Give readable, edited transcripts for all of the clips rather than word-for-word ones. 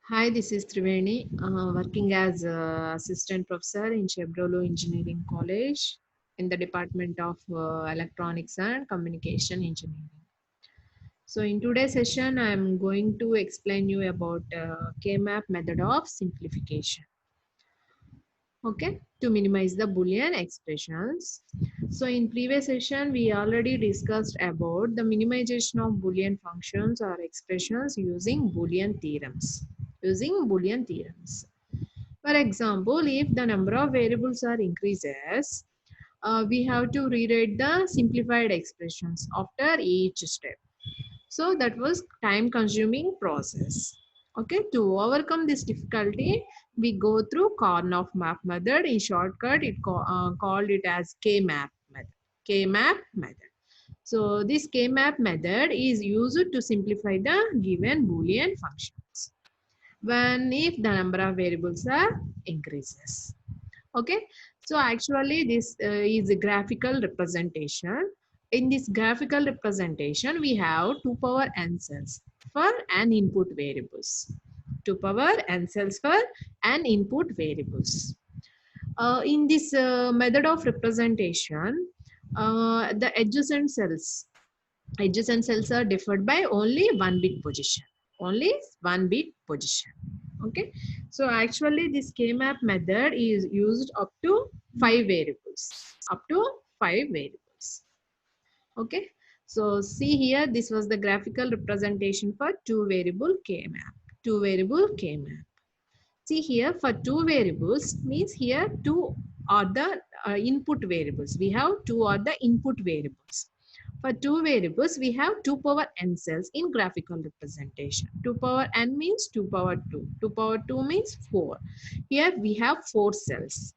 Hi, this is Triveni, working as assistant professor in Chevrolet Engineering College in the Department of Electronics and Communication Engineering. So, in today's session, I am going to explain you about K-map method of simplification. Okay, to minimize the Boolean expressions. So, in previous session, we already discussed about the minimization of Boolean functions or expressions using Boolean theorems. Using Boolean theorems. For example, if the number of variables are increases, we have to rewrite the simplified expressions after each step. So that was time consuming process. Okay, to overcome this difficulty, we go through Karnaugh map method. In shortcut, called it as K-map method. K-map method. So this K-map method is used to simplify the given Boolean functions when if the number of variables are increases. Okay, so actually this is a graphical representation. In this graphical representation we have 2 power n cells for an input variables. 2 power n cells for an input variables. In this method of representation, the adjacent cells are differed by only one bit position. Only one bit position. Okay, so actually this K-map method is used up to 5 variables. Up to 5 variables. Okay, so see here, this was the graphical representation for 2 variable K-map. 2 variable K-map. See here, for 2 variables means here 2 are the input variables. We have 2 are the input variables. For 2 variables, we have 2 power n cells in graphical representation. 2 power n means 2 power 2. 2 power 2 means 4. Here we have 4 cells.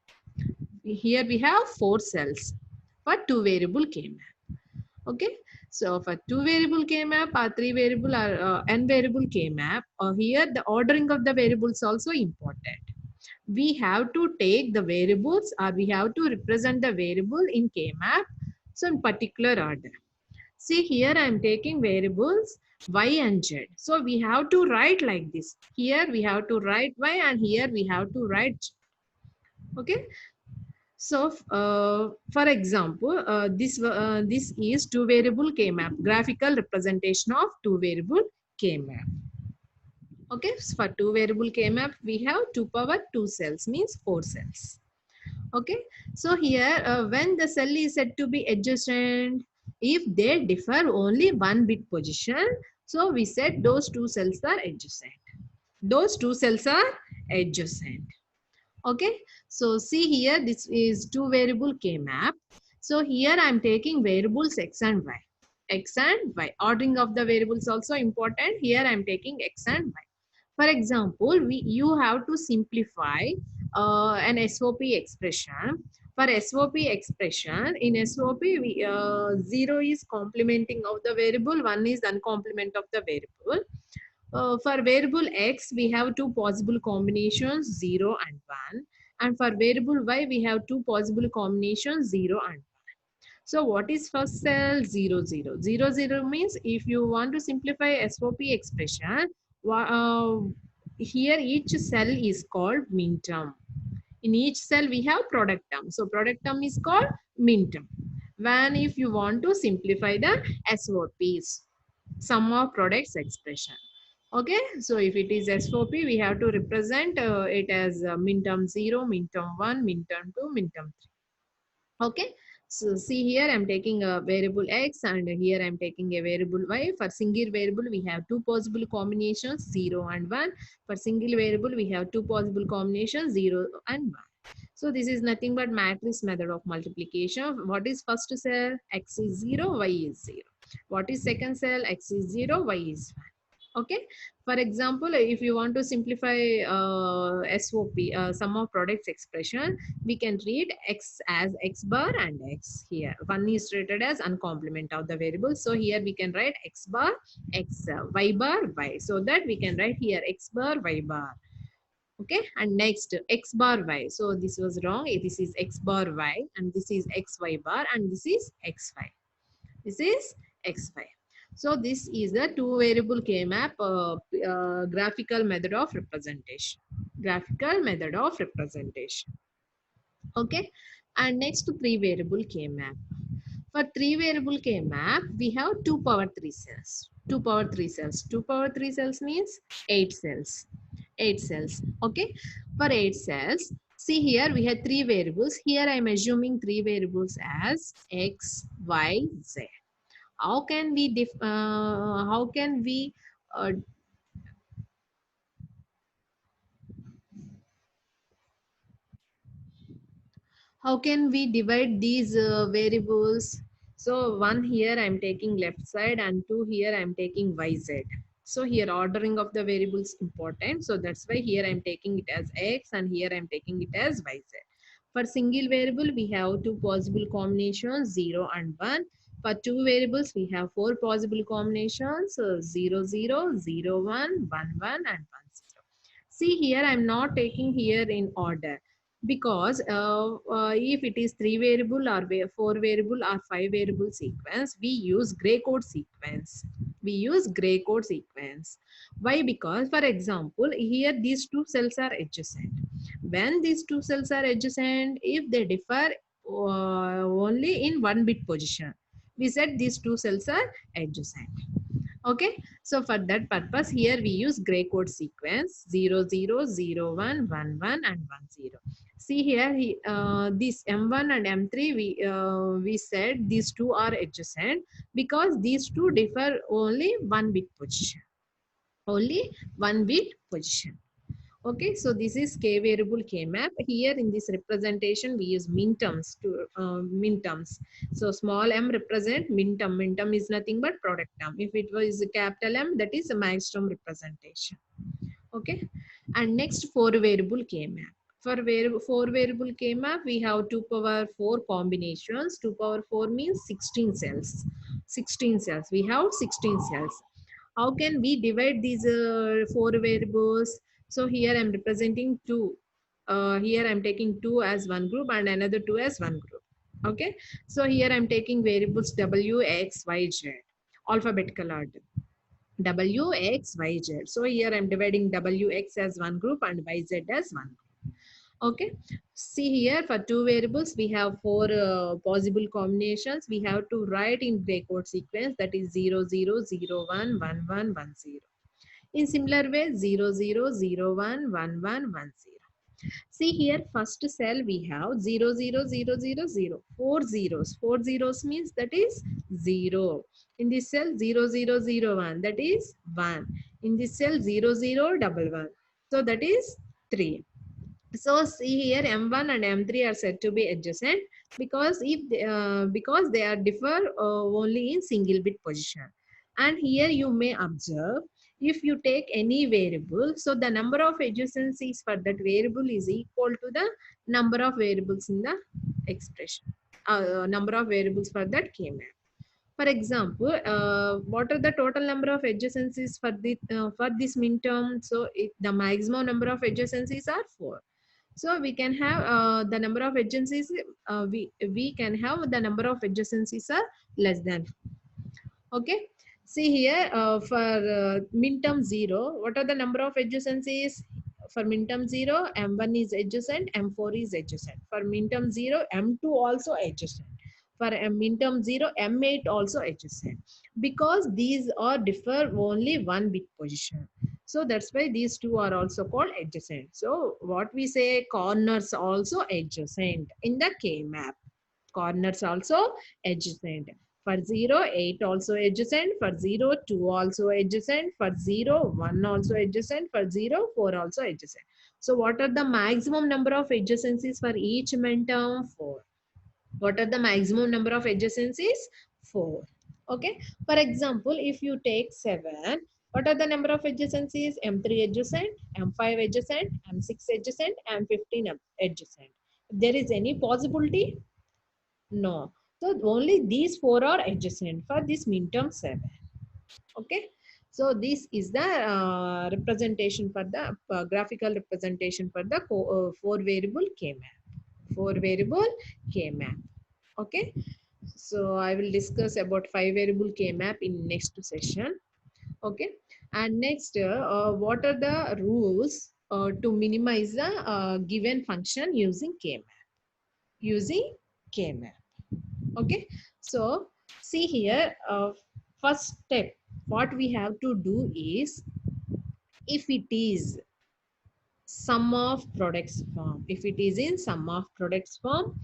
Here we have 4 cells for 2 variable K-map. Okay. So for 2 variable K-map or 3 variable or n variable K-map, here the ordering of the variables also important. We have to take the variables or we have to represent the variable in K-map so in particular order. See here I am taking variables y and z. So we have to write like this. Here we have to write y and here we have to write z. Okay. So for example, this is 2 variable K-map, graphical representation of 2 variable K-map. Okay, so for 2 variable K-map, we have 2 power 2 cells, means 4 cells. Okay, so here when the cell is said to be adjacent, if they differ only one bit position, so we said those 2 cells are adjacent. Those 2 cells are adjacent. Okay, so see here, this is 2 variable K-map. So here I am taking variables x and y. X and y. Ordering of the variables also important. Here I am taking x and y. For example, you have to simplify an SOP expression. For SOP expression, in SOP, 0 is complementing of the variable, 1 is uncomplement of the variable. For variable x, we have 2 possible combinations, 0 and 1. And for variable y, we have 2 possible combinations, 0 and 1. So what is first cell? 0, 0. 0, 0 means if you want to simplify SOP expression, uh, here each cell is called min term. In each cell we have product term. So product term is called min term. When if you want to simplify the SOPs, sum of products expression. Okay, so if it is SOP, we have to represent it as min term 0, min term 1, min term 2, min term 3. Okay, so see here I'm taking a variable x and here I'm taking a variable y. For single variable we have 2 possible combinations, 0 and 1. For single variable we have 2 possible combinations, 0 and 1. So this is nothing but matrix method of multiplication. What is first cell? X is 0, y is 0. What is second cell? X is 0, y is 1. Okay, for example, if you want to simplify SOP, sum of products expression, we can read x as x bar and x here. One is treated as uncomplement of the variable. So here we can write x bar, x, y bar, y. So that we can write here x bar, y bar. Okay, and next x bar y. So this was wrong. This is x bar y and this is x y bar and this is x y. This is x y. So this is the two variable K-map graphical method of representation. Graphical method of representation. Okay. And next to three variable K-map. For three variable K-map, we have 2 power 3 cells. 2 power 3 cells. 2 power 3 cells means 8 cells. 8 cells. Okay. For 8 cells, see here we have three variables. Here I am assuming three variables as X, Y, Z. How can we uh, how can we divide these variables? So one here I'm taking left side and two here I'm taking YZ. So here ordering of the variables important. So that's why here I'm taking it as X and here I'm taking it as YZ. For single variable, we have two possible combinations, 0 and 1. For two variables, we have four possible combinations, 0, 0, 0, 1, 1, 1, and 1, 0. See here, I'm not taking here in order because if it is three variable or four variable or five variable sequence, we use gray code sequence. We use gray code sequence. Why? Because for example, here these two cells are adjacent. When these two cells are adjacent, if they differ only in one bit position, we said these two cells are adjacent. Okay, so for that purpose, here we use gray code sequence 0, 0, 0, 1, 1, 1, and 1, 0. See here, this M1 and M3, we said these two are adjacent because these two differ only one bit position. Only one bit position. Okay, so this is K variable K map. Here in this representation, we use min terms to min terms. So small m represent min term. Min term is nothing but product term. If it was a capital M, that is a max term representation. Okay, and next four variable K map. For four variable K map, we have 2 power 4 combinations. 2 power 4 means 16 cells. 16 cells. We have 16 cells. How can we divide these four variables? So here I'm representing two. Here I'm taking two as one group and another two as one group. Okay. So here I'm taking variables W, X, Y, Z. Alphabetical order. W, X, Y, Z. So here I'm dividing W, X as one group and Y, Z as one group. Okay, see here for two variables we have four possible combinations. We have to write in gray code sequence, that is 0, 0, 0, 1, 1, 1, 1, 0. In similar way 0, 0, 0, 1, 1, 1, 1, 0. See here, first cell we have 0, 0, 0, 0, 0. Four zeros. Four zeros means that is 0. In this cell 0, 0, 0, 1, that is 1. In this cell 0, 0, 1, 1. So that is 3. So see here M1 and M3 are said to be adjacent because because they are differ only in single bit position. And here you may observe, if you take any variable, so the number of adjacencies for that variable is equal to the number of variables in the expression. Number of variables for that K-map. For example, what are the total number of adjacencies for this min term? So the maximum number of adjacencies are 4. So we can have the number of adjacencies, we can have the number of adjacencies are less than. Okay. See here for min term 0, what are the number of adjacencies? For min term 0, M1 is adjacent, M4 is adjacent. For min term 0, M2 also adjacent. For min term 0, M8 also adjacent. Because these are differ only one bit position. So that's why these two are also called adjacent. So what we say, corners also adjacent in the K map. Corners also adjacent. For 0, 8 also adjacent. For 0, 2 also adjacent. For 0, 1 also adjacent. For 0, 4 also adjacent. So what are the maximum number of adjacencies for each min term? 4. What are the maximum number of adjacencies? 4. Okay. For example, if you take 7, what are the number of adjacencies? M3 adjacent, M5 adjacent, M6 adjacent, M15 adjacent. If there is any possibility? No. So only these four are adjacent for this min-term 7. Okay. So this is the representation for the graphical representation for the four variable K map. Four variable K map. Okay. So I will discuss about 5 variable K-map in next session. Okay. And next, what are the rules to minimize the given function using K-map? Using K-map. Okay. So see here, first step, what we have to do is, if it is sum of products form, if it is in sum of products form,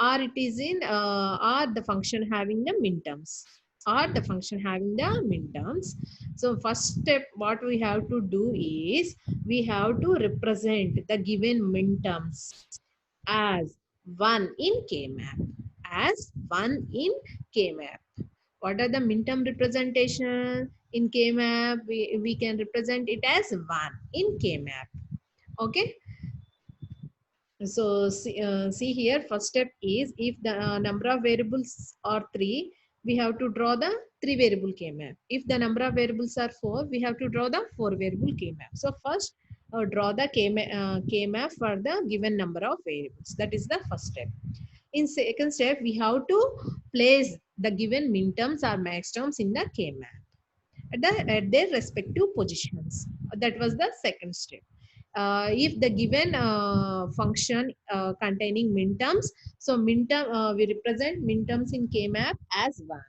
or it is in or the function having the minterms, or the function having the minterms. So first step what we have to do is, we have to represent the given minterms as 1 in K-map, as 1 in K-map. What are the minterm representation in K-map? We can represent it as 1 in K-map. Okay. So see here, first step is, if the number of variables are 3, we have to draw the 3 variable K-map. If the number of variables are 4, we have to draw the 4 variable K-map. So first draw the K-map for the given number of variables. That is the first step. In second step, we have to place the given minterms or maxterms in the K-map at their respective positions. That was the second step. If the given function containing minterms, so minterm we represent minterms in K-map as 1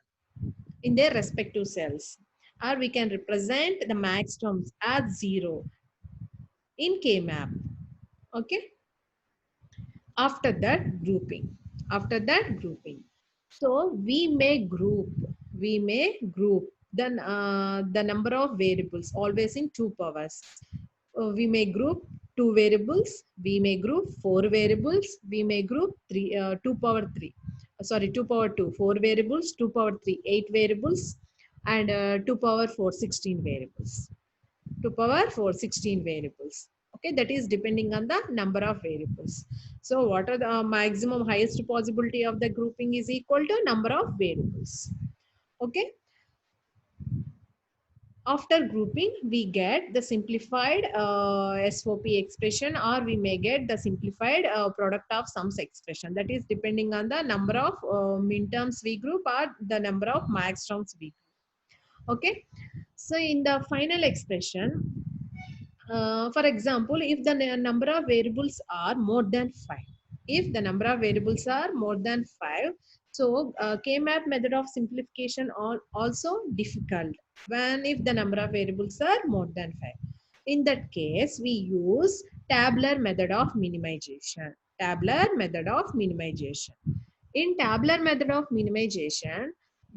in their respective cells, or we can represent the maxterms as 0 in K-map. Okay. After that, grouping. After that, grouping. So we may group then the number of variables always in 2 powers. We may group 2 variables, we may group 4 variables, we may group 2 power 3, sorry, 2 power 2 4 variables, 2 power 3 8 variables, and 2 power 4 16 variables. 2 power 4 16 variables. Okay, that is depending on the number of variables. So what are the maximum highest possibility of the grouping is equal to number of variables. Okay. After grouping, we get the simplified SOP expression, or we may get the simplified product of sums expression. That is depending on the number of minterms we group or the number of maxterms we group. Okay. So in the final expression, for example, if the number of variables are more than 5, if the number of variables are more than 5, so K-map method of simplification are also difficult when if the number of variables are more than 5. In that case, we use tabular method of minimization. Tabular method of minimization. In tabular method of minimization,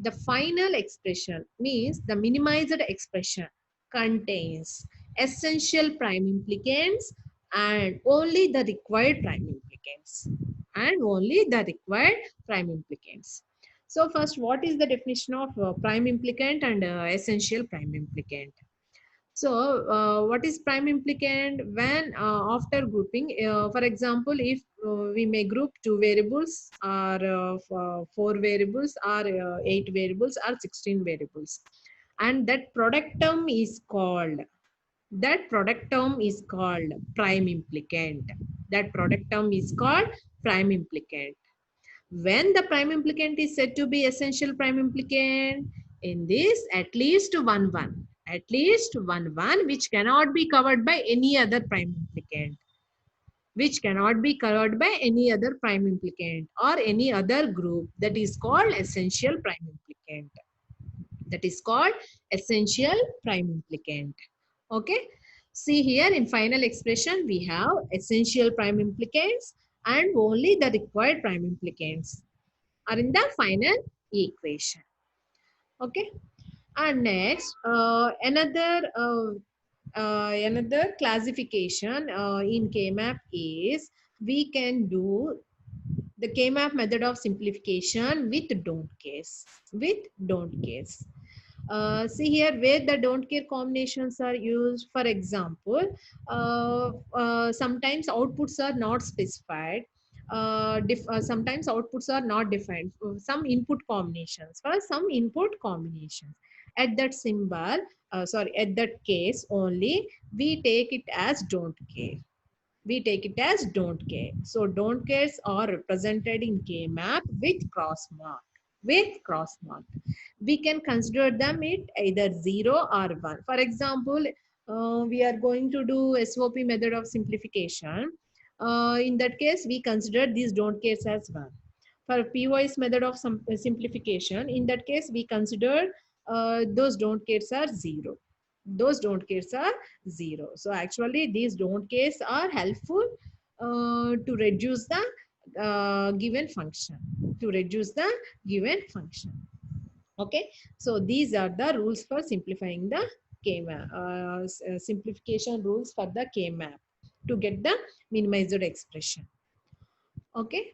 the final expression means the minimized expression contains essential prime implicants and only the required prime implicants. And only the required prime implicants. So first, what is the definition of prime implicant and essential prime implicant? So, what is prime implicant? When after grouping, for example, if we may group 2 variables or 4 variables or 8 variables or 16 variables, and that product term is called, that product term is called prime implicant. That product term is called prime implicant. When the prime implicant is said to be essential prime implicant, in this at least at least one which cannot be covered by any other prime implicant, which cannot be covered by any other prime implicant or any other group, that is called essential prime implicant. That is called essential prime implicant. Okay. See here, in final expression we have essential prime implicants and only the required prime implicants are in the final equation. Okay. And next, another classification in K-map is, we can do the K-map method of simplification with don't case. With don't case. See here where the don't care combinations are used. For example, sometimes outputs are not specified. Sometimes outputs are not defined. Some input combinations. For some input combinations, at that symbol, at that case only, we take it as don't care. We take it as don't care. So don't cares are represented in K-map with cross mark. with cross mark. We can consider them it either 0 or 1. For example, we are going to do SOP method of simplification. In that case, we consider these don't cares as 1. For POS method of simplification, in that case, we consider those don't cares are 0. Those don't cares are 0. So actually, these don't cares are helpful to reduce the given function. To reduce the given function. Okay, so these are the rules for simplifying the K-map, simplification rules for the K-map to get the minimized expression. Okay,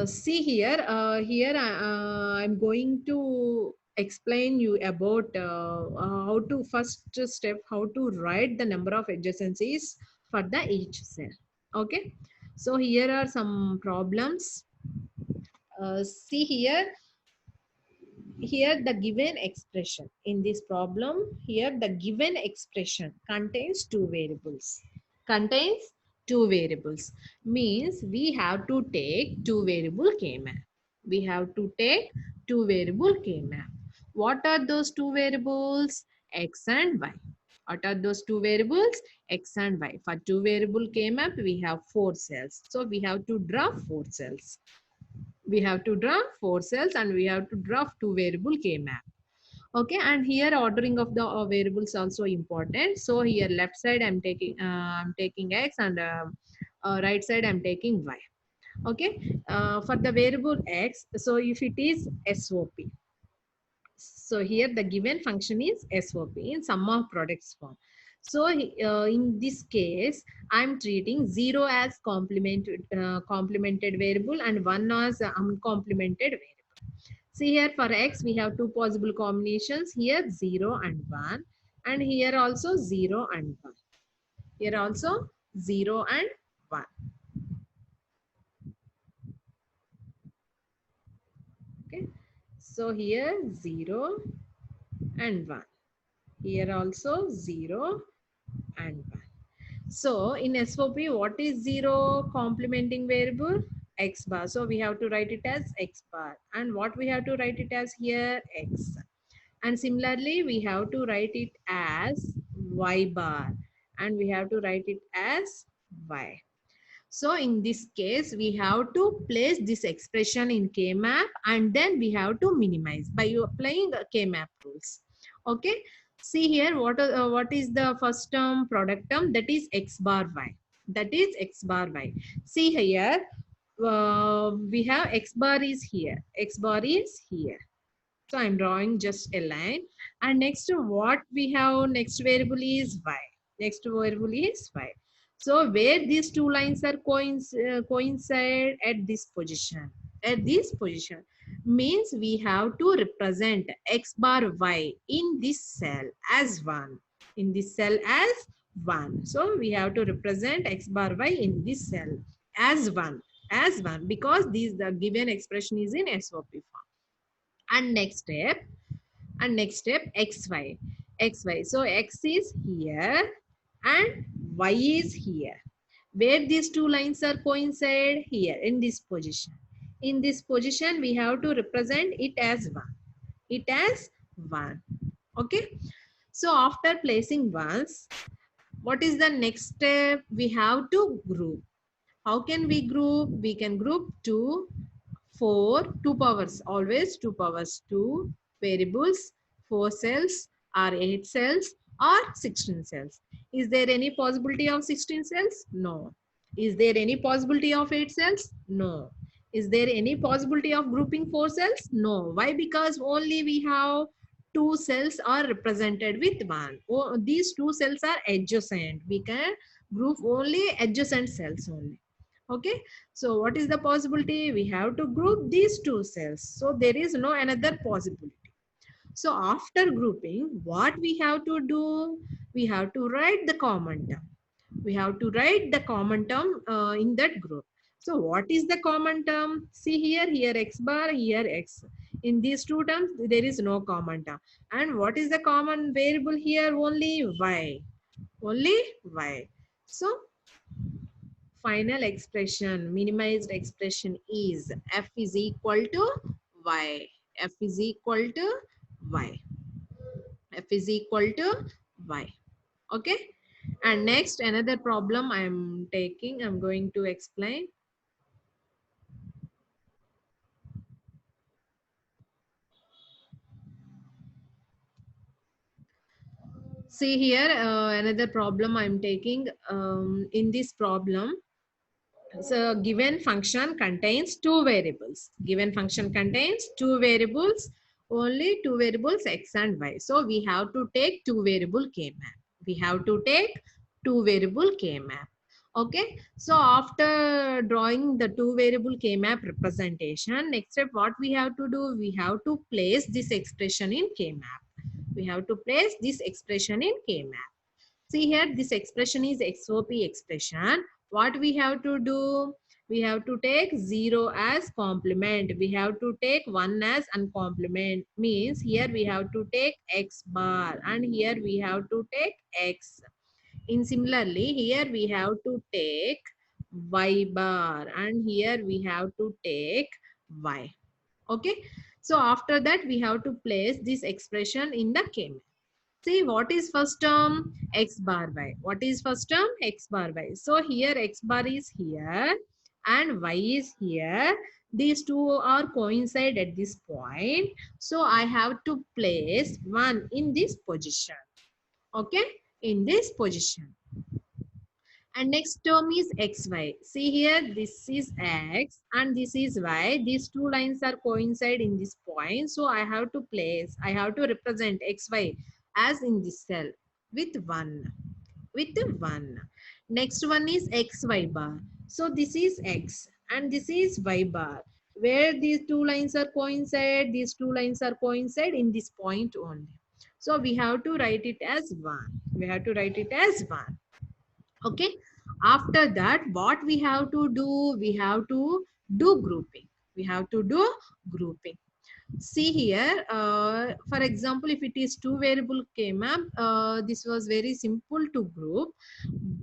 see here, I'm going to explain you about how to first step, how to write the number of adjacencies for the each cell. Okay, so here are some problems. See here the given expression in this problem, here the given expression contains two variables means we have to take two variable K-map. We have to take two variable K-map. What are those two variables? X and Y. What are those two variables? X and Y. For two variable K-map we have 4 cells, so we have to draw 4 cells. We have to draw 4 cells and we have to draw two variable K-map. Okay, and here ordering of the variables also important. So here left side I'm taking X, and right side I'm taking Y. Okay, for the variable X, so if it is SOP, so here the given function is SOP in sum of products form. So in this case, I'm treating 0 as complemented variable and 1 as uncomplemented variable. See here for X, we have two possible combinations. Here 0 and 1, and here also 0 and 1. Here also 0 and 1. Okay. So here 0 and 1. Here also 0 and 1. So in SOP, what is 0 complementing variable? X bar. So we have to write it as X bar. And what we have to write it as here? X. And similarly, we have to write it as Y bar. And we have to write it as Y. So in this case, we have to place this expression in K-map and then we have to minimize by applying K-map rules. Okay. See here, what is the first term, product term? That is X bar Y. That is X bar Y. See here, we have X bar is here. X bar is here. So I'm drawing just a line. And next, what we have, next variable is Y. Next variable is Y. So where these two lines are coincide at this position. At this position means we have to represent X bar Y in this cell as 1. In this cell as 1. So we have to represent X bar Y in this cell as 1. As 1 because the given expression is in SOP form. And next step xy. So X is here and Y is here. Where these two lines are coincide? Here in this position. In this position we have to represent it as 1. It as 1. Okay. So after placing ones, what is the next step? We have to group. How can we group? We can group 2, 4, 2 powers, always 2 powers, 2 variables, 4 cells or 8 cells or 16 cells. Is there any possibility of 16 cells? No. Is there any possibility of 8 cells? No. Is there any possibility of grouping 4 cells? No. Why? Because only we have 2 cells are represented with 1. Oh, these 2 cells are adjacent. We can group only adjacent cells only. Okay. So what is the possibility? We have to group these 2 cells. So there is no another possibility. So after grouping, what we have to do? We have to write the common term. We have to write the common term in that group. So what is the common term? See here X bar, here X. In these two terms, there is no common term. And what is the common variable here? Only Y. Only Y. So final expression, minimized expression is F is equal to y. F is equal to y. F is equal to y. Okay. And next, another problem I'm going to explain. See here, another problem I'm taking. In this problem, so given function contains two variables. Given function contains two variables, only two variables x and y. So we have to take two variable k-map. We have to take two variable k-map. Okay. So after drawing the two variable k-map representation, next step what we have to do, we have to place this expression in k-map. We have to place this expression in k-map. See here, this expression is XOP expression. What we have to do? We have to take 0 as complement. We have to take 1 as uncomplement. Means here we have to take X bar and here we have to take X. In similarly, here we have to take Y bar and here we have to take Y. Okay. So after that, we have to place this expression in the K-map. See, what is first term? X bar y. What is first term? X bar y. So here X bar is here and Y is here. These two are coincide at this point. So I have to place 1 in this position. Okay, in this position. And next term is xy. See here, this is x and this is y. These two lines are coincide in this point. So I have to represent xy as in this cell with 1. With 1. Next one is xy bar. So this is x and this is y bar. Where these two lines are coincide, these two lines are coincide in this point only. So we have to write it as 1. We have to write it as 1. Okay. After that, what we have to do? We have to do grouping. We have to do grouping. See here, for example, if it is two variable k-map, this was very simple to group.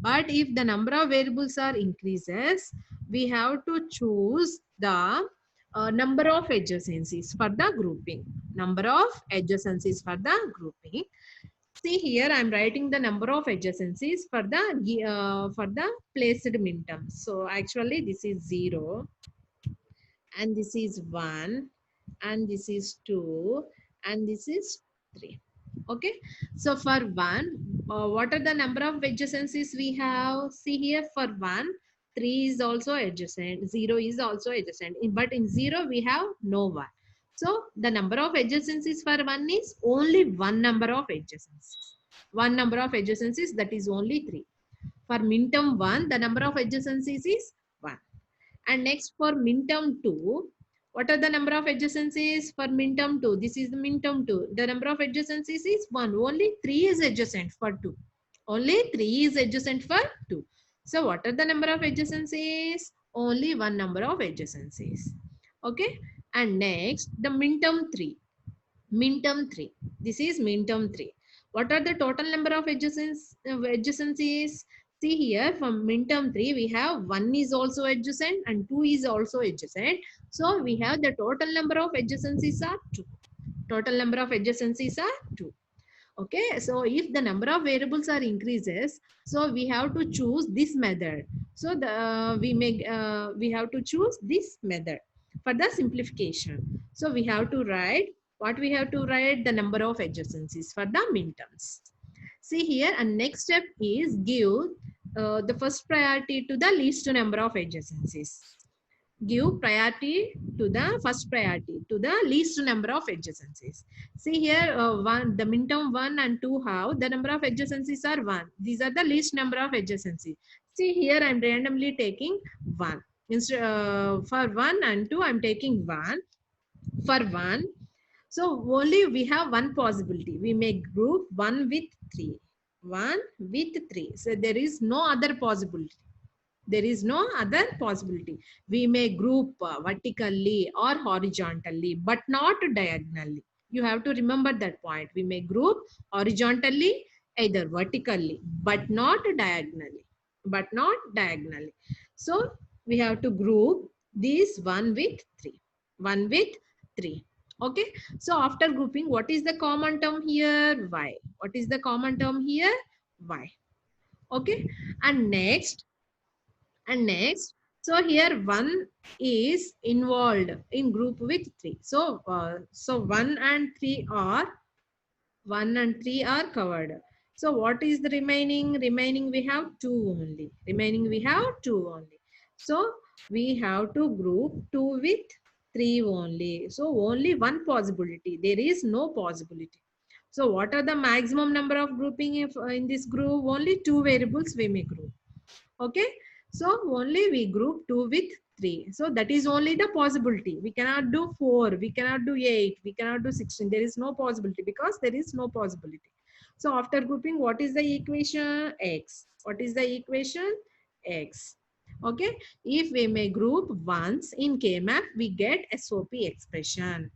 But if the number of variables are increases, we have to choose the number of adjacencies for the grouping. Number of adjacencies for the grouping. See here, I'm writing the number of adjacencies for the placed minterms. So actually, this is 0, and this is 1, and this is 2, and this is 3. Okay. So for 1, what are the number of adjacencies we have? See here, for 1, 3 is also adjacent, 0 is also adjacent. But in 0, we have no 1. So the number of adjacencies for 1 is only one number of adjacencies. One number of adjacencies, that is only 3. For minterm 1, the number of adjacencies is 1. And next for minterm 2, what are the number of adjacencies for minterm 2? This is the minterm 2. The number of adjacencies is 1. Only 3 is adjacent for 2. Only 3 is adjacent for 2. So what are the number of adjacencies? Only one number of adjacencies. Okay. And next, the minterm 3. Minterm 3. This is minterm 3. What are the total number of adjacencies? See here, from minterm 3, we have 1 is also adjacent and 2 is also adjacent. So we have the total number of adjacencies are 2. Total number of adjacencies are 2. Okay, so if the number of variables are increases, so we have to choose this method. So we have to choose this method for the simplification. So we have to write what we have to write, the number of adjacencies for the minterms. See here, and next step is give the first priority to the least number of adjacencies. Give priority to the first priority to the least number of adjacencies. See here, the minterm 1 and 2 have the number of adjacencies are 1. These are the least number of adjacencies. See here, I'm randomly taking 1. Instead, for 1 and 2, I'm taking 1. For 1, so only we have one possibility. We may group 1 with 3. 1 with 3. So there is no other possibility. There is no other possibility. We may group vertically or horizontally, but not diagonally. You have to remember that point. We may group horizontally, either vertically, but not diagonally. But not diagonally. So we have to group these 1 with 3. 1 with 3. Okay. So after grouping, what is the common term here? Y. What is the common term here? Y. Okay. And next, so here 1 is involved in group with 3. So, so 1 and 3 are 1 and 3 are covered. So what is the remaining? Remaining we have 2 only. Remaining we have 2 only. So we have to group 2 with 3 only. So only one possibility. There is no possibility. So what are the maximum number of grouping if in this group? Only 2 variables we may group. Okay. So only we group 2 with 3. So that is only the possibility. We cannot do 4. We cannot do 8. We cannot do 16. There is no possibility because there is no possibility. So after grouping, what is the equation? X. What is the equation? X. Okay. If we may group once in K-map, we get SOP expression.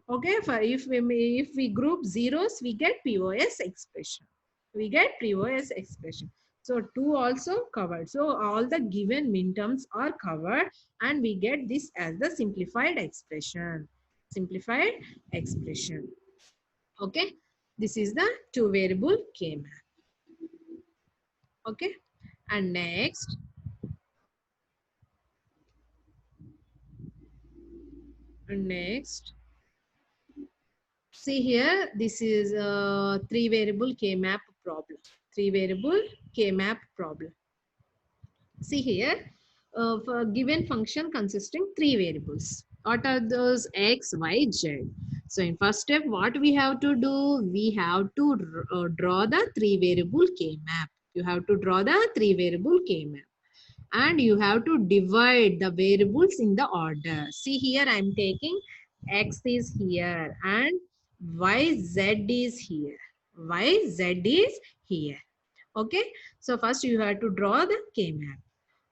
Okay. For if we group zeros, we get POS expression. We get POS expression. So 2 also covered. So all the given minterms are covered and we get this as the simplified expression. Simplified expression. Okay. This is the 2 variable K-map. Okay. And next, see here, this is a 3 variable K-map problem. 3 variable K-map problem. See here, for given function consisting 3 variables. What are those? X, Y, Z. So in first step, what we have to do? We have to draw the 3 variable K-map. You have to draw the 3 variable K-map. And you have to divide the variables in the order. See here, I am taking X is here and Y, Z is here. Y, Z is here. Okay. So first you have to draw the K-map.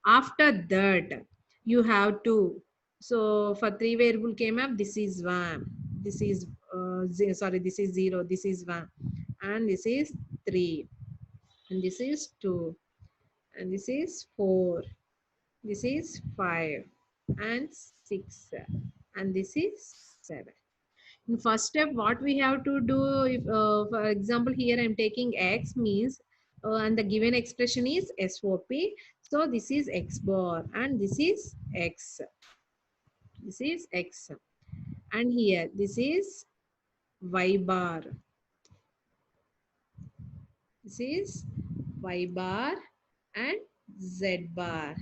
After that, you have to, so for 3 variable K-map, this is 1. This is, this is 0. This is 1. And this is 3. And this is 2. And this is 4. This is 5 and 6 and this is 7. In first step, what we have to do, if for example here I am taking X means and the given expression is SOP. So this is X bar and this is X. This is X. And here this is Y bar. This is Y bar and Z bar.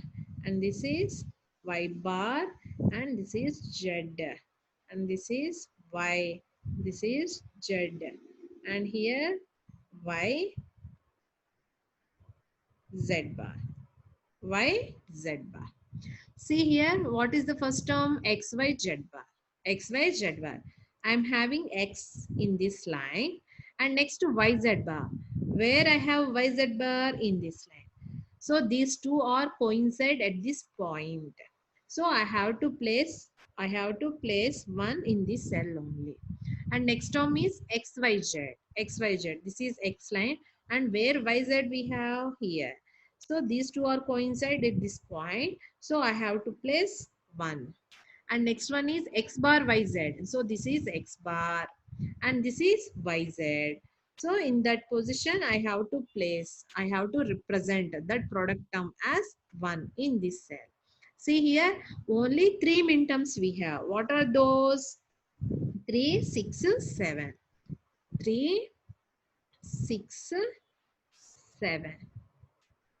And this is Y bar and this is Z. And this is Y. This is Z. And here Y, Z bar. Y, Z bar. See here, what is the first term? X, Y, Z bar. X, Y, Z bar. I am having X in this line and next to Y, Z bar. Where I have Y, Z bar in this line. So these two are coincide at this point. So I have to place one in this cell only. And next term is XYZ. XYZ. This is X line. And where YZ we have here. So these two are coincide at this point. So I have to place 1. And next one is X bar YZ. So this is X bar. And this is YZ. So in that position, I have to represent that product term as 1 in this cell. See here, only 3 minterms we have. What are those? 3, 6, 7. 3, 6, 7.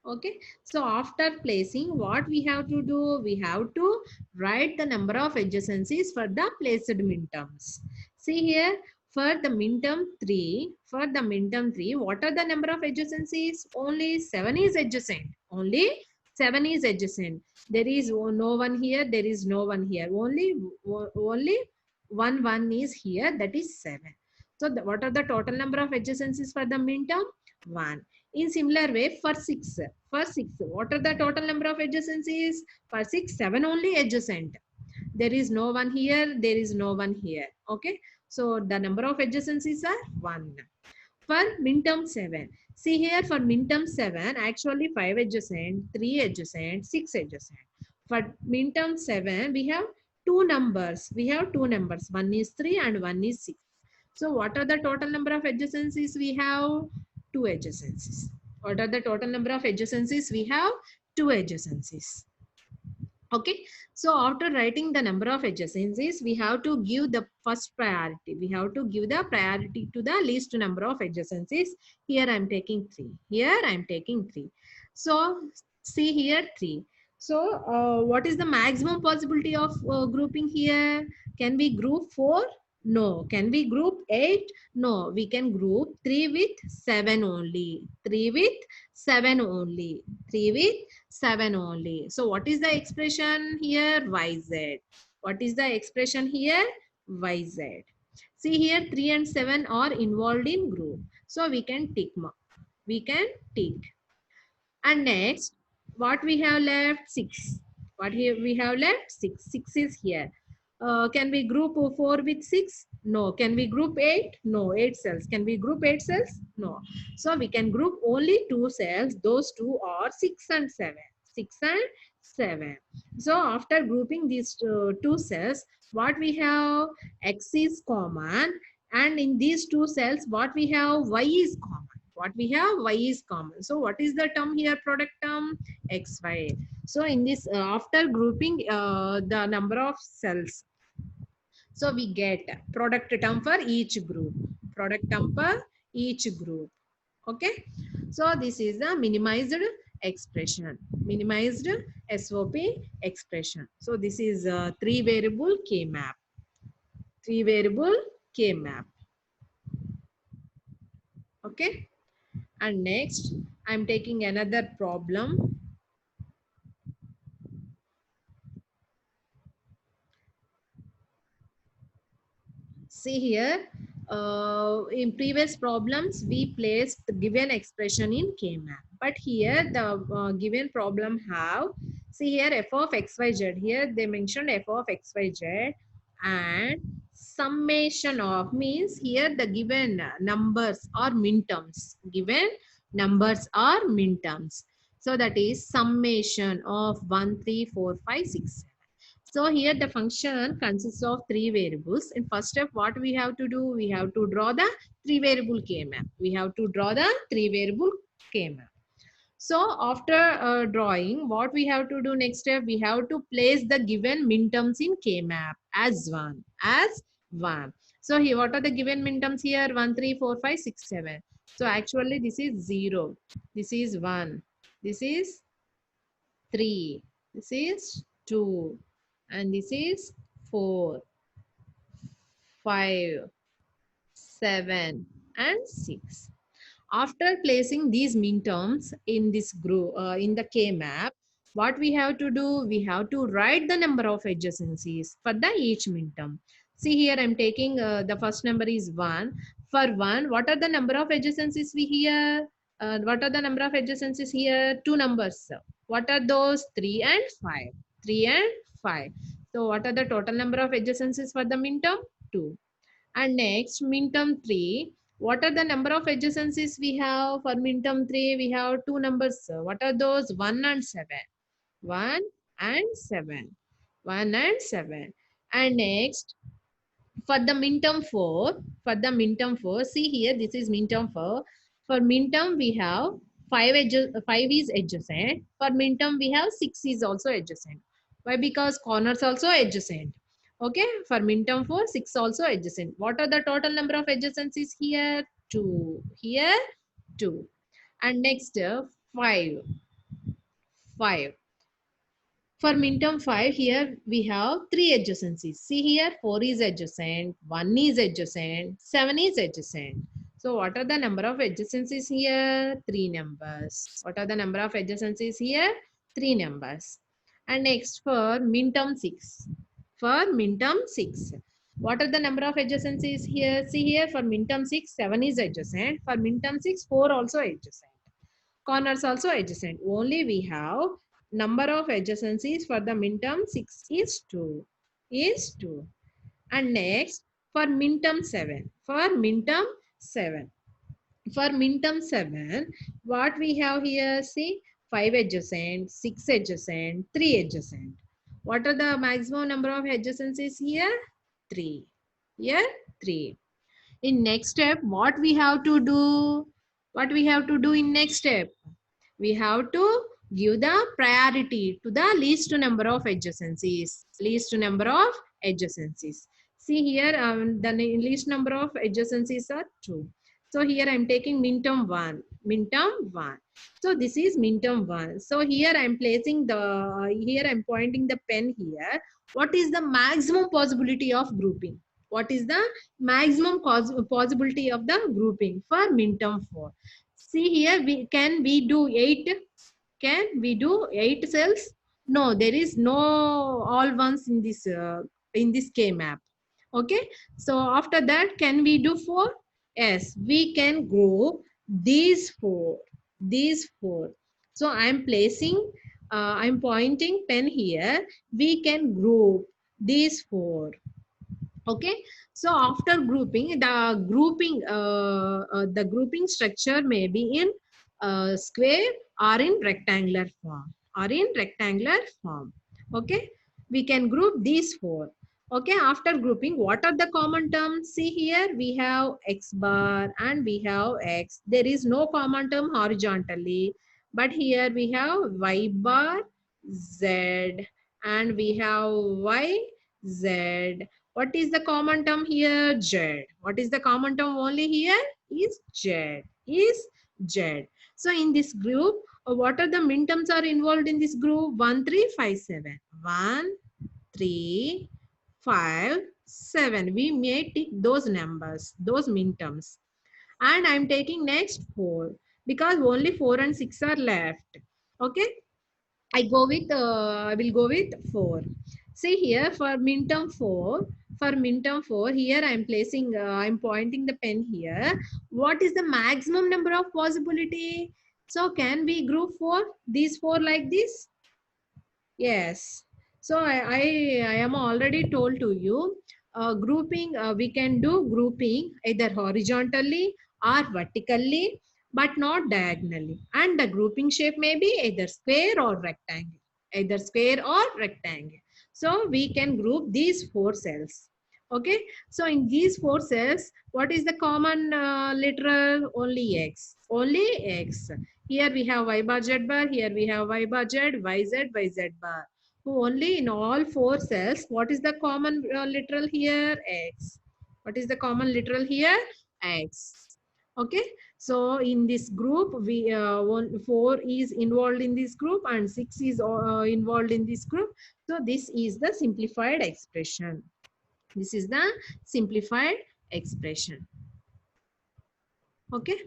Okay. So after placing, what we have to do? We have to write the number of adjacencies for the placed minterms. See here, for the minterm 3, what are the number of adjacencies? Only 7 is adjacent. Only 7 is adjacent. There is no one here. There is no one here. Only one is here. That is 7. So what are the total number of adjacencies for the minterm? 1. In similar way, for 6, what are the total number of adjacencies? For 6, 7 only adjacent. There is no one here. There is no one here. Okay. So the number of adjacencies are 1. For minterm 7. See here, for minterm 7, actually 5 adjacent, 3 adjacent, 6 adjacent. For minterm 7, we have two numbers. We have two numbers. One is 3 and one is 6. So what are the total number of adjacencies? We have two adjacencies. What are the total number of adjacencies? We have two adjacencies. Okay, so after writing the number of adjacencies, we have to give the first priority. We have to give the priority to the least number of adjacencies. Here I am taking 3. Here I am taking 3. So see here 3. So what is the maximum possibility of grouping here? Can we group 4? No. Can we group 8? No. We can group 3 with 7 only. 3 with 7 only. 3 with 7 only. So what is the expression here? YZ. What is the expression here? YZ. See here 3 and 7 are involved in group. So we can tick mark. We can tick. And next, what we have left? 6. What here we have left? 6. 6 is here. Can we group 4 with 6? No. Can we group 8? No. 8 cells. Can we group 8 cells? No. So we can group only 2 cells. Those two are 6 and 7. 6 and 7. So after grouping these two cells, what we have? X is common. And in these two cells, what we have? Y is common. What we have? Y is common. So what is the term here? Product term? XY. So in this, after grouping the number of cells, so we get product term for each group. Product term for each group. Okay. So this is the minimized expression. Minimized SOP expression. So this is a 3 variable K map. 3 variable K map. Okay. And next, I'm taking another problem. See here, in previous problems, we placed the given expression in K-map. But here, the given problem have, see here, f of xyz. Here, they mentioned f of xyz and summation of means here the given numbers or minterms. Given numbers or minterms. So that is summation of 1, 3, 4, 5, 6. So here the function consists of 3 variables. In first step, what we have to do? We have to draw the 3 variable K map. We have to draw the 3 variable K map. So after drawing, what we have to do next step? We have to place the given minterms in K map as 1. As 1. So here, what are the given minterms here? 1, 3, 4, 5, 6, 7. So actually this is 0. This is 1. This is 3. This is 2. And this is 4, 5, 7, and 6. After placing these minterms in this group, in the K map, what we have to do? We have to write the number of adjacencies for the each minterm. See here, I'm taking the first number is 1. For 1, what are the number of adjacencies we here? What are the number of adjacencies here? Two numbers. What are those? 3 and 5. 3 and 5. So what are the total number of adjacencies for the minterm? 2. And next, minterm 3. What are the number of adjacencies we have for minterm 3? We have two numbers. What are those? 1 and 7. 1 and 7. 1 and 7. And next, for the minterm 4, see here, this is minterm 4. For minterm, we have 5 is adjacent. For minterm, we have 6 is also adjacent. Why? Because corners also adjacent. Okay, for minterm 4, 6 also adjacent. What are the total number of adjacencies here? 2. Here, 2. And next, 5. 5. For minterm 5, here we have 3 adjacencies. See here, 4 is adjacent, 1 is adjacent, 7 is adjacent. So what are the number of adjacencies here? 3 numbers. What are the number of adjacencies here? 3 numbers. And next for minterm 6. For minterm 6. What are the number of adjacencies here? See here, for minterm 6, 7 is adjacent. For minterm 6, 4 also adjacent. Corners also adjacent. Only we have number of adjacencies for the minterm 6 is 2. Is 2. And next, for minterm 7. For minterm 7. For minterm 7, what we have here? See, 5 adjacent, 6 adjacent, 3 adjacent. What are the maximum number of adjacencies here? 3. Here 3. In next step, what we have to do? What we have to do in next step? We have to give the priority to the least number of adjacencies. Least number of adjacencies. See here, the least number of adjacencies are 2. So here I am taking min term 1. Min term 1. So this is min term 1. So here I am placing the, here I am pointing the pen here. What is the maximum possibility of grouping? What is the maximum possibility of the grouping for min term 4? See here, can we do 8? Can we do 8 cells? No, there is no all ones in this K map. Okay. So after that, can we do 4? Yes, we can group these 4. These 4. So I'm placing, I'm pointing pen here. We can group these 4. Okay. So after grouping, the grouping structure may be in square or in rectangular form, okay. We can group these 4. Okay. After grouping, what are the common terms? See here, we have x bar and we have x. There is no common term horizontally, but here we have y bar, z, and we have y, z. What is the common term here? Z. What is the common term only here? Is Z. Is Z. So in this group, what are the min terms are involved in this group? 1, 3, 5, 7. 1, 3, 5, 7. We may take those numbers, those min terms. And I'm taking next 4 because only 4 and 6 are left. Okay. I will go with 4. See here for min term 4, here I am placing, I am pointing the pen here. What is the maximum number of possibility? So can we group 4, these 4 like this? Yes. So I am already told to you, grouping, we can do grouping either horizontally or vertically, but not diagonally. And the grouping shape may be either square or rectangle. Either square or rectangle. So we can group these 4 cells. Okay. So in these 4 cells, what is the common literal? Only x. Only x. Here we have y bar, z bar. Here we have y bar, z, y, z bar. So only in all 4 cells, what is the common literal here? X. What is the common literal here? X. Okay. So in this group, 4 is involved in this group and 6 is involved in this group. So this is the simplified expression. This is the simplified expression. Okay.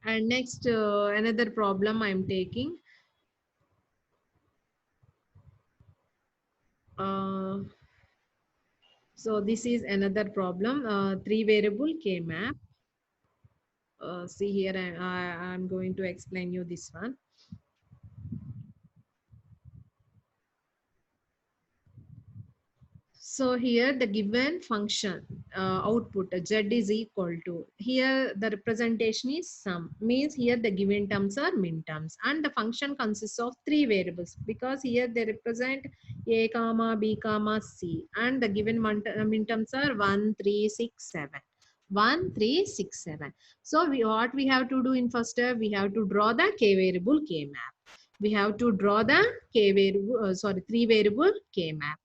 And next, another problem I am taking. So this is another problem, 3 variable K map. See here, I'm going to explain you this one. So here the given function output z is equal to, here the representation is sum, means here the given terms are min terms, and the function consists of 3 variables because here they represent a comma b comma c, and the given min terms are 1, 3, 6, 7. 1, 3, 6, 7. So what we have to do in first step, we have to draw the k variable K map. We have to draw the k variable, 3 variable K map.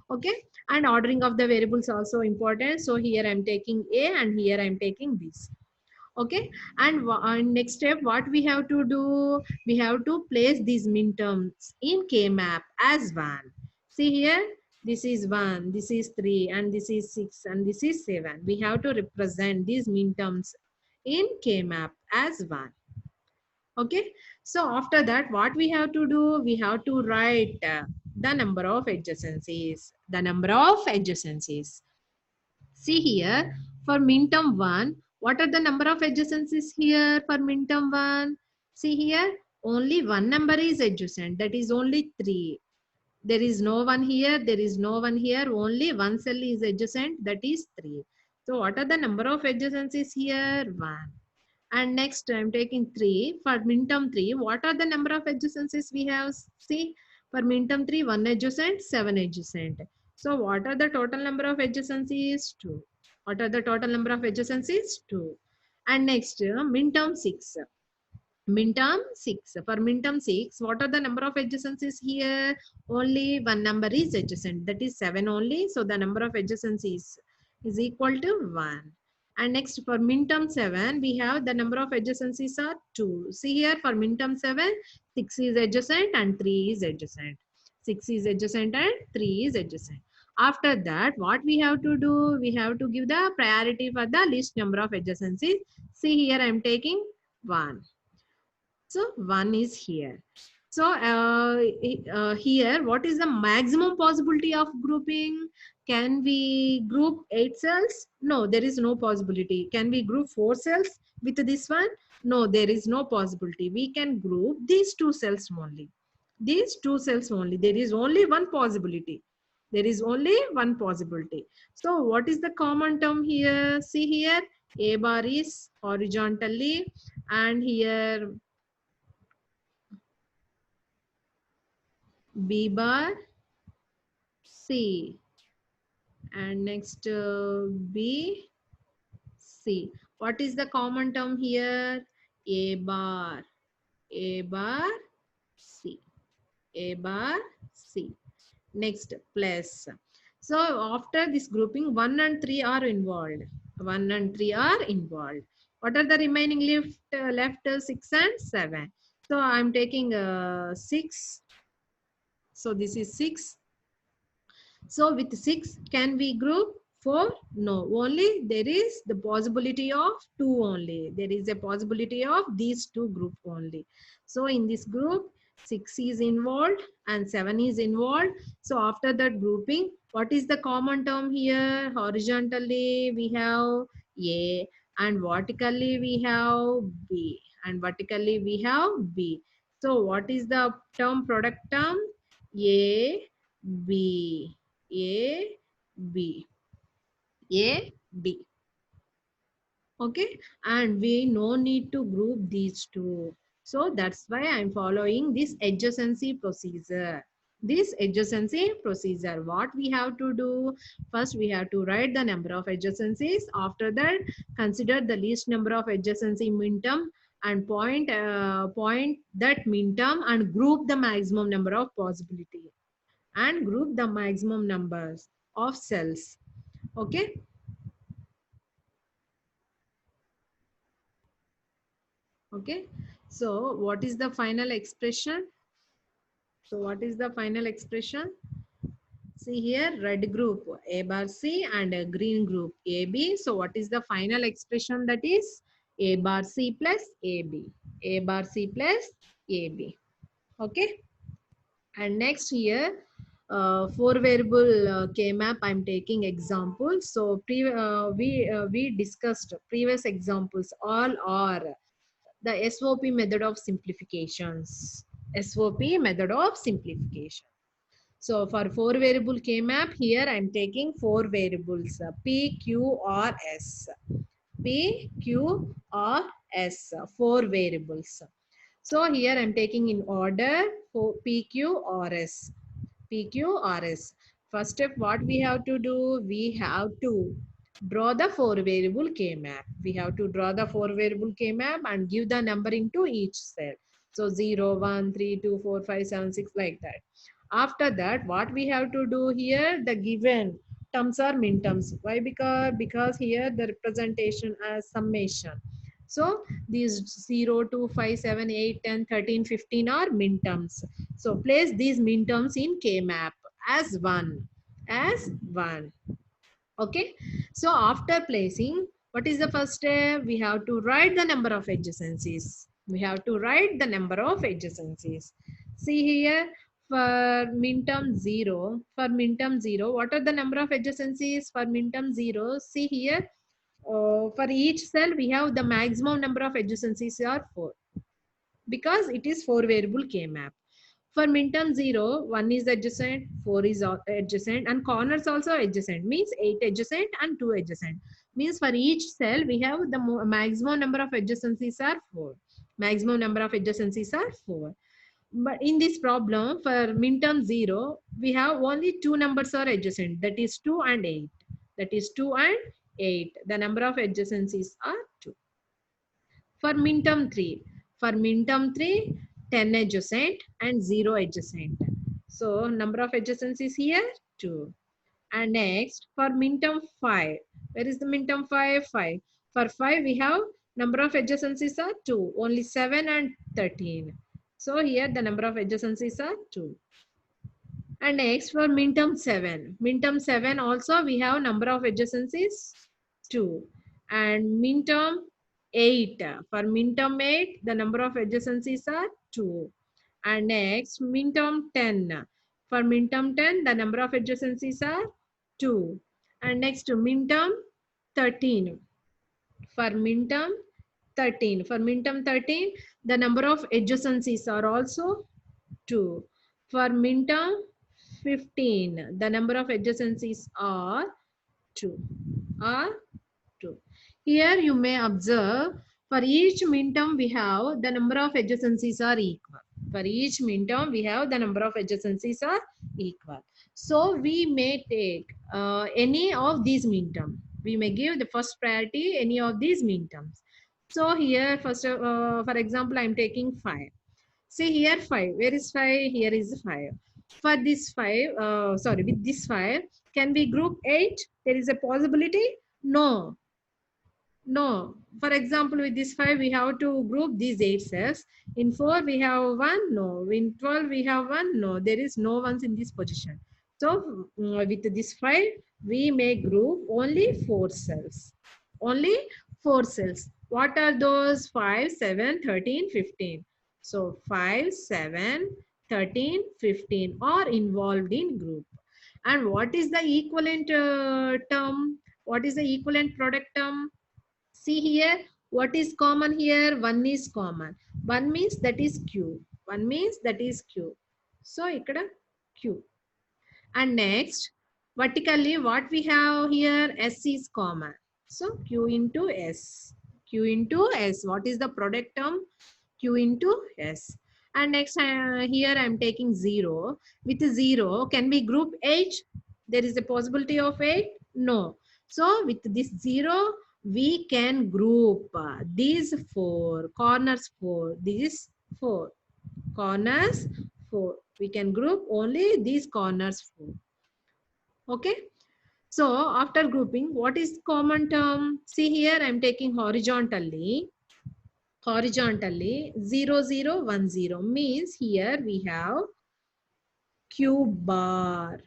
Okay. And ordering of the variables also important. So here I'm taking A and here I'm taking B. Okay. And next step, what we have to do? We have to place these min terms in K map as 1. See here, this is 1, this is 3, and this is 6, and this is 7. We have to represent these min terms in K map as 1. Okay. So after that, what we have to do? We have to write the number of adjacencies. The number of adjacencies. See here, for min term 1, what are the number of adjacencies here for min term 1? See here, only one number is adjacent. That is only 3. There is no one here. There is no one here. Only one cell is adjacent. That is 3. So what are the number of adjacencies here? 1. And next I'm taking 3 for min term 3. What are the number of adjacencies we have? See, For minterm 3, 1 adjacent, 7 adjacent. So what are the total number of adjacencies? 2. What are the total number of adjacencies? 2. And next, minterm 6. Minterm 6. For minterm 6, what are the number of adjacencies here? Only one number is adjacent. That is 7 only. So the number of adjacencies is equal to 1. And next for minterm 7, we have the number of adjacencies are 2. See here for minterm 7, 6 is adjacent and 3 is adjacent. 6 is adjacent and 3 is adjacent. After that, what we have to do? We have to give the priority for the least number of adjacencies. See here I am taking 1. So 1 is here. So here, what is the maximum possibility of grouping? Can we group 8 cells? No, there is no possibility. Can we group 4 cells with this one? No, there is no possibility. We can group these 2 cells only. These 2 cells only. There is only one possibility. There is only one possibility. So what is the common term here? See here, A bar is horizontally and here B bar C and next B C. What is the common term here? A bar C, A bar C. Next plus. So after this grouping, 1 and 3 are involved. 1 and 3 are involved. What are the remaining left 6 and 7. So I'm taking 6. So this is 6. So with 6, can we group 4? No, only there is the possibility of 2 only. There is a possibility of these 2 group only. So in this group, 6 is involved and 7 is involved. So after that grouping, what is the common term here? Horizontally, we have A and vertically we have B and vertically we have B. So what is the term, product term? A, B. A, B, A, B. Okay, and we no need to group these 2. So that's why I'm following this adjacency procedure. This adjacency procedure, what we have to do? First, we have to write the number of adjacencies. After that, consider the least number of adjacency minterm and point that minterm and group the maximum number of possibility and group the maximum numbers of cells. Okay. Okay. So what is the final expression? So what is the final expression? See here, red group A bar C and a green group AB. So what is the final expression? That is A bar C plus AB. A bar C plus AB. Okay. And next here, 4 variable K-map, I'm taking examples. So we discussed previous examples. All are the SOP method of simplifications. SOP method of simplification. So for 4 variable K-map, here I'm taking 4 variables P, Q, R, S. P, Q, R, S. 4 variables. So here I'm taking in order for P, Q, R, S. P, Q, R, S. First step, what we have to do? We have to draw the 4 variable K-map. We have to draw the 4 variable K-map and give the numbering to each cell. So 0, 1, 3, 2, 4, 5, 7, 6 like that. After that, what we have to do here? The given terms are min terms. Why? Because here the representation as summation. So these 0, 2, 5, 7, 8, 10, 13, 15 are min terms. So place these min terms in K-map as 1. As 1. Okay. So after placing, what is the first step? We have to write the number of adjacencies. We have to write the number of adjacencies. See here, for minterm 0, what are the number of adjacencies for minterm 0? See here, for each cell, we have the maximum number of adjacencies are 4 because it is 4 variable K-map. For minterm 0, 1 is adjacent, 4 is adjacent and corners also adjacent, means 8 adjacent and 2 adjacent. Means for each cell, we have the maximum number of adjacencies are 4. Maximum number of adjacencies are 4. But in this problem, for minterm 0, we have only two numbers are adjacent, that is 2 and 8. That is 2 and 8. The number of adjacencies are 2. For minterm 3, for minterm 3, 10 adjacent and 0 adjacent. So number of adjacencies here, 2. And next, for minterm 5, where is the minterm 5? 5. For 5, we have number of adjacencies are 2, only 7 and 13. So here the number of adjacencies are 2. And next for minterm 7. Minterm 7 also we have number of adjacencies 2. And minterm 8. For minterm 8, the number of adjacencies are 2. And next minterm 10. For minterm 10, the number of adjacencies are 2. And next minterm 13. For minterm 13. For minterm 13, the number of adjacencies are also 2. For minterm 15, the number of adjacencies are 2. Are 2. Here you may observe, for each minterm we have the number of adjacencies are equal. For each minterm we have the number of adjacencies are equal. So we may take any of these minterm. We may give the first priority any of these minterms. So here first, for example, I am taking 5. See here 5. Where is 5? Here is 5. For this 5, sorry, with this 5, can we group 8? There is a possibility? No. No. For example, with this 5, we have to group these 8 cells. In 4, we have 1. No. In 12, we have 1. No. There is no ones in this position. So, with this 5, we may group only 4 cells. Only 4 cells. What are those? 5, 7, 13, 15. So, 5, 7, 13, 15 are involved in group. And what is the equivalent term? What is the equivalent product term? See here, what is common here? 1 is common. 1 means that is Q. 1 means that is Q. So, ikkada Q. And next, vertically, what we have here? S is common. So, Q into S. Q into S. What is the product term? Q into S. And next, here I am taking 0. With 0, can we group 8? There is a possibility of 8? No. So, with this 0, we can group these 4, corners 4, these 4, corners 4. We can group only these corners 4. Okay. So, after grouping, what is common term? See here, I am taking horizontally. Horizontally 0 0 1 0 means here we have q bar,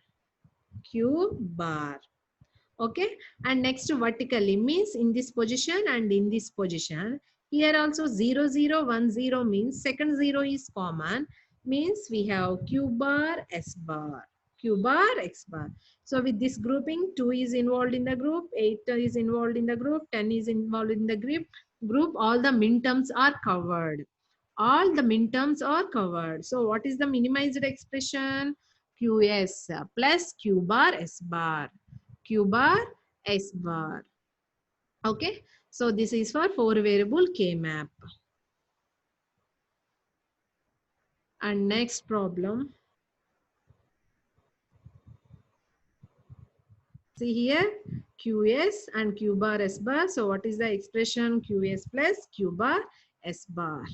okay. And next vertically means in this position and in this position. Here also 0 0 1 0 means second 0 is common, means we have q bar, s bar, q bar, x bar. So with this grouping, 2 is involved in the group, 8 is involved in the group, 10 is involved in the group. All the minterms are covered. All the minterms are covered. So what is the minimized expression? Qs plus q bar, s bar. Q bar, S bar. Okay. So this is for 4 variable K map. And next problem. See here, QS and Q bar, S bar. So what is the expression? QS plus Q bar, S bar.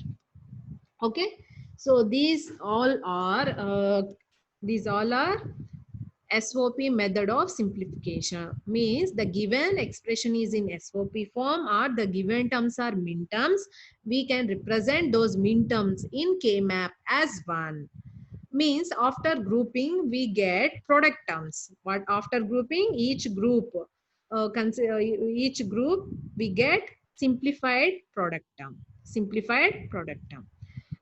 Okay. So these all are SOP method of simplification. Means the given expression is in SOP form or the given terms are min terms. We can represent those min terms in K map as 1. Means after grouping we get product terms. But after grouping each group we get simplified product term. Simplified product term.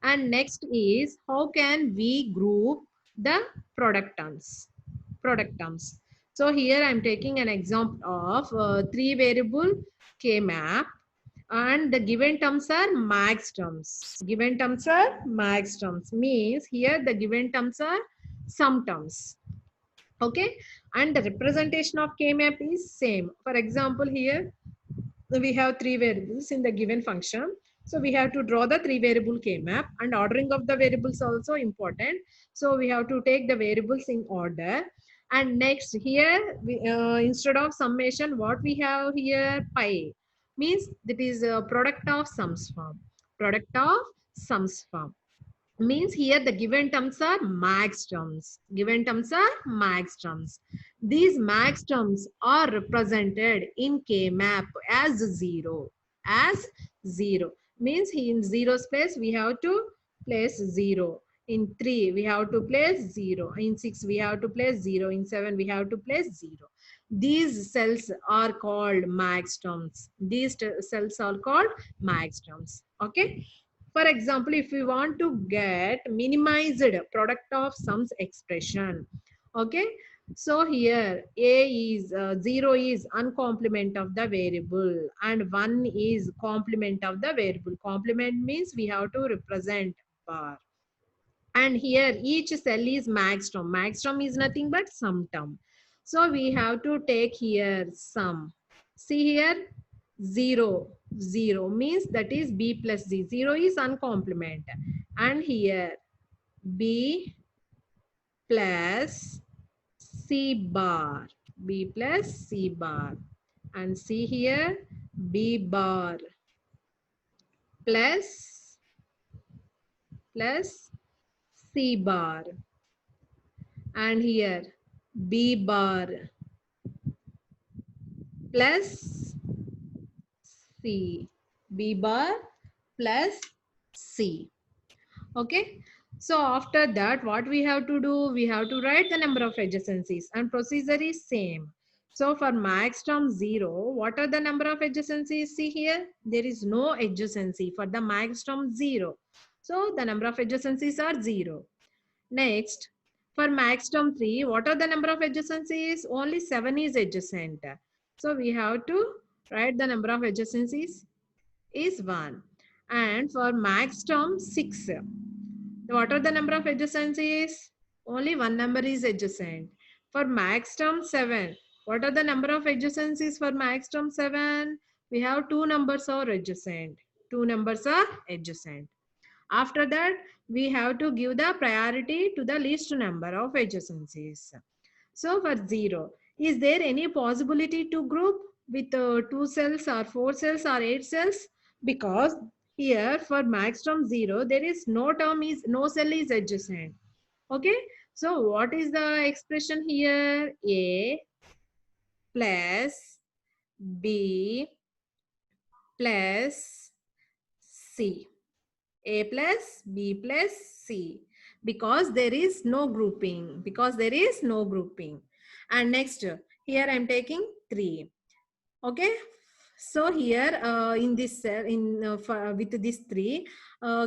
And next is how can we group the product terms. So here I am taking an example of 3 variable K map and the given terms are max terms. Given terms are max terms means here the given terms are sum terms. Okay, and the representation of K map is same. For example, here we have 3 variables in the given function. So we have to draw the three variable K-map, and ordering of the variables also important. So we have to take the variables in order. And next here, instead of summation, what we have here, pi, means that is a product of sums form. Product of sums form means here the given terms are max terms. Given terms are max terms. These max terms are represented in K-map as 0. As 0. Means in 0's place we have to place 0. In 3 we have to place 0. In 6 we have to place 0. In 7 we have to place 0. These cells are called max terms. These cells are called max terms. Okay. For example, if we want to get minimized product of sums expression, okay. So here a is 0 is uncomplement of the variable and 1 is complement of the variable. Complement means we have to represent bar. And here each cell is max term. Max term is nothing but sum term. So we have to take here sum. See here 0, 0 means that is b plus z. 0 is uncomplement. And here b plus c bar. B plus c bar. And see here b bar plus c bar. And here b bar plus c. B bar plus c. Okay. So after that, what we have to do? We have to write the number of adjacencies, and procedure is same. So for max term 0, what are the number of adjacencies? See here, there is no adjacency for the max term 0. So the number of adjacencies are 0. Next, for max term 3, what are the number of adjacencies? Only 7 is adjacent. So we have to write the number of adjacencies is 1. And for max term 6, what are the number of adjacencies? Only one number is adjacent. For max term 7, what are the number of adjacencies for max term 7? We have two numbers are adjacent. Two numbers are adjacent. After that, we have to give the priority to the least number of adjacencies. So for 0, is there any possibility to group with 2 cells or 4 cells or 8 cells? Because here for max term 0, there is no cell is adjacent. Okay. So what is the expression here? A plus B plus C. A plus B plus C, because there is no grouping. Because there is no grouping. And next, here I am taking 3. Okay. So here in this cell, with this 3,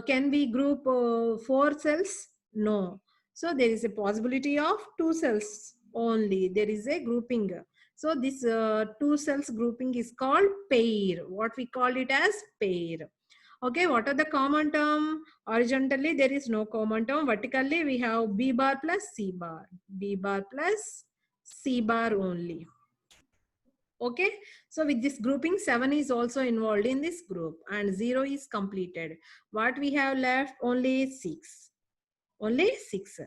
can we group 4 cells? No. So there is a possibility of 2 cells only. There is a grouping. So this 2 cells grouping is called pair. What we call it as pair. Okay, what are the common term? Horizontally, there is no common term. Vertically, we have B bar plus C bar. B bar plus C bar only. Okay, so with this grouping, 7 is also involved in this group and 0 is completed. What we have left? Only 6. Only 6.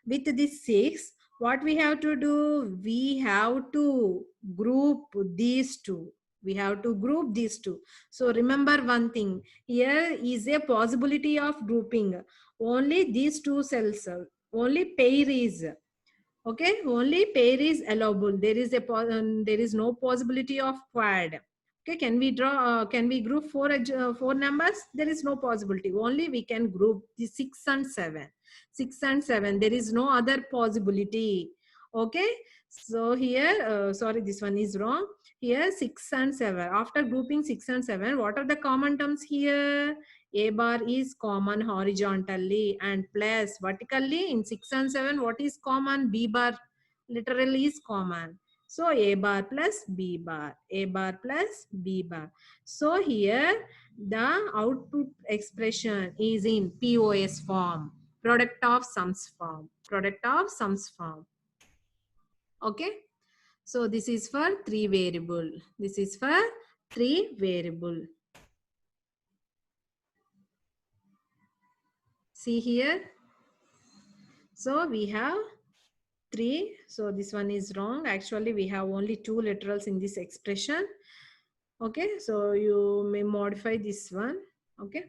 With this 6, what we have to do? We have to group these two. We have to group these two. So remember one thing. Here is a possibility of grouping. Only these two cells. Only pair is. Okay, only pair is allowable. There is there is no possibility of quad. Okay, can we draw? Can we group 4 numbers? There is no possibility. Only we can group the 6 and 7. 6 and 7. There is no other possibility. Okay, so here, sorry, this one is wrong. Here 6 and 7. After grouping 6 and 7, what are the common terms here? A bar is common horizontally and plus vertically. In 6 and 7, what is common? B bar literally is common. So A bar plus B bar. A bar plus B bar. So here the output expression is in POS form. Product of sums form. Product of sums form. Okay. So this is for 3 variable. This is for 3 variable. See here. So we have 3. So this one is wrong. Actually, we have only 2 literals in this expression. Okay, so you may modify this one. Okay,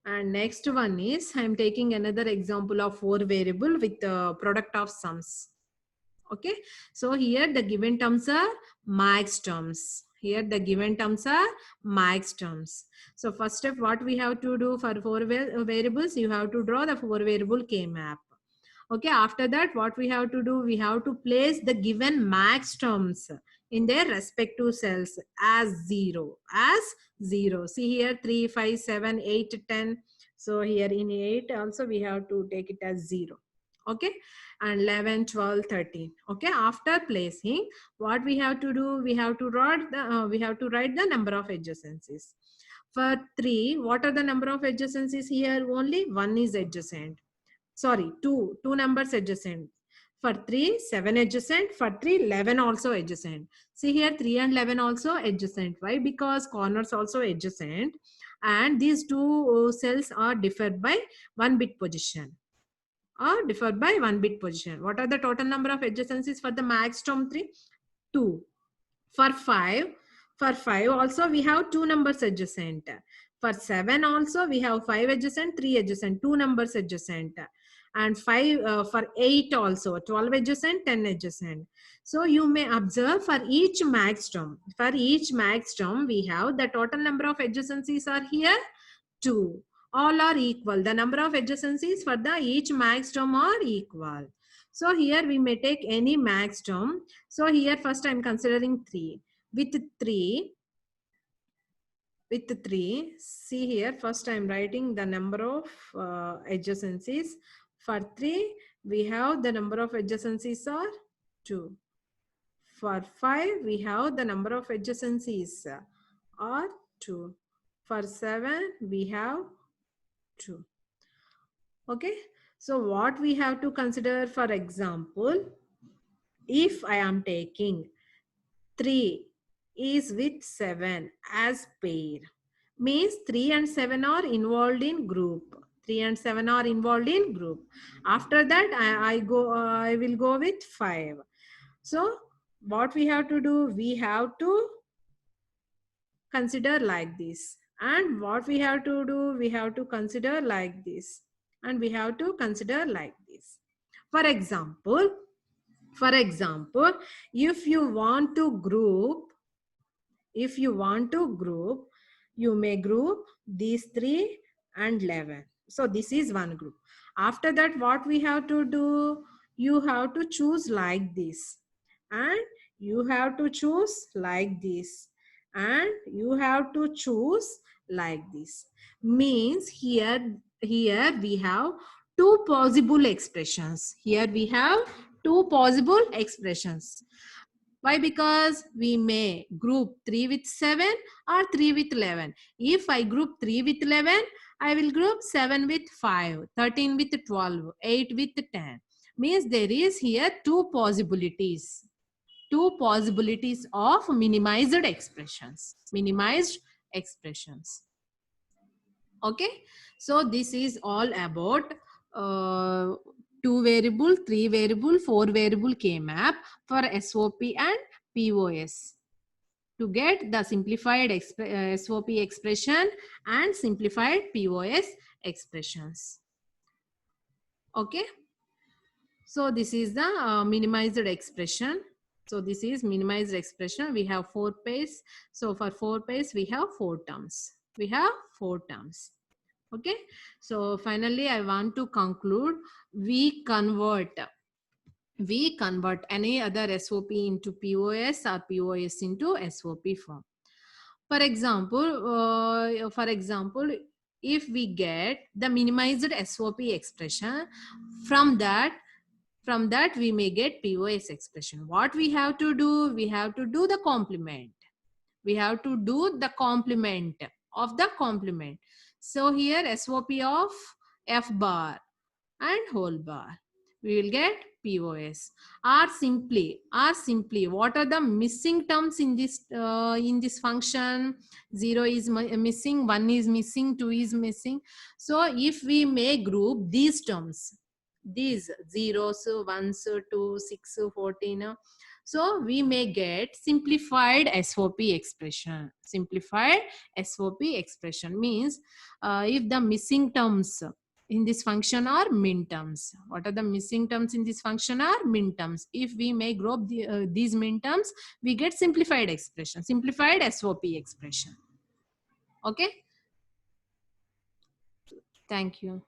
and next one is I'm taking another example of 4 variable with the product of sums. Okay, so here the given terms are max terms. Here the given terms are max terms. So first step, what we have to do for 4 variables, you have to draw the 4 variable K map. Okay, after that, what we have to do, we have to place the given max terms in their respective cells as 0, as 0. See here, 3, 5, 7, 8, 10. So here in 8 also we have to take it as 0. Okay, and 11, 12, 13. Okay, after placing, what we have to do, we have to write the number of adjacencies. For 3, what are the number of adjacencies here? Only 1 is adjacent. Sorry, two numbers adjacent. For 3, 7 adjacent. For 3, 11 also adjacent. See here, 3 and 11 also adjacent. Why? Because corners also adjacent, and these two cells are differed by 1 bit position. Are differed by 1 bit position. What are the total number of adjacencies for the max term 3? 2. For 5 also we have 2 numbers adjacent. For 7 also we have 5 adjacent, 3 adjacent, 2 numbers adjacent. And 5 for 8 also 12 adjacent, 10 adjacent. So you may observe for each max term. For each max term we have the total number of adjacencies are here 2. All are equal. The number of adjacencies for the each max term are equal. So here we may take any max term. So here first I am considering 3. With 3, see here first I am writing the number of adjacencies. For 3, we have the number of adjacencies are 2. For 5, we have the number of adjacencies are 2. For 7, we have 2. Okay, so what we have to consider, for example, if I am taking 3 is with 7 as pair, means 3 and 7 are involved in group. 3 and 7 are involved in group. After that, I will go with 5. So what we have to do, we have to consider like this. And what we have to do, we have to consider like this. And we have to consider like this. For example, if you want to group, you may group these 3 and 11. So this is one group. After that, what we have to do, you have to choose like this, and you have to choose like this, and you have to choose like this. Means here we have 2 possible expressions. Here we have 2 possible expressions. Why? Because we may group 3 with 7 or 3 with 11. If I group 3 with 11, I will group 7 with 5, 13 with 12, 8 with 10. Means there is here 2 possibilities. 2 possibilities of minimized expressions. Okay. So this is all about 2 variable, 3 variable, 4 variable K-map for SOP and POS to get the simplified SOP expression and simplified POS expressions. Okay. So this is the minimized expression. So this is minimized expression. We have 4 pairs. So for 4 pairs, we have 4 terms. Okay. So finally, I want to conclude. We convert any other SOP into POS or POS into SOP form. For example, if we get the minimized SOP expression, from that we may get POS expression. What we have to do? We have to do the complement. We have to do the complement of the complement. So here SOP of F bar and whole bar. We will get POS. Or simply, what are the missing terms in this function? 0 is missing, 1 is missing, 2 is missing. So if we may group these terms, these zeros, ones, 2, 6, 14, so we may get simplified SOP expression. Simplified SOP expression means if the missing terms in this function are min terms. What are the missing terms in this function are min terms. If we may group these min terms, we get simplified expression, simplified SOP expression. Okay. Thank you.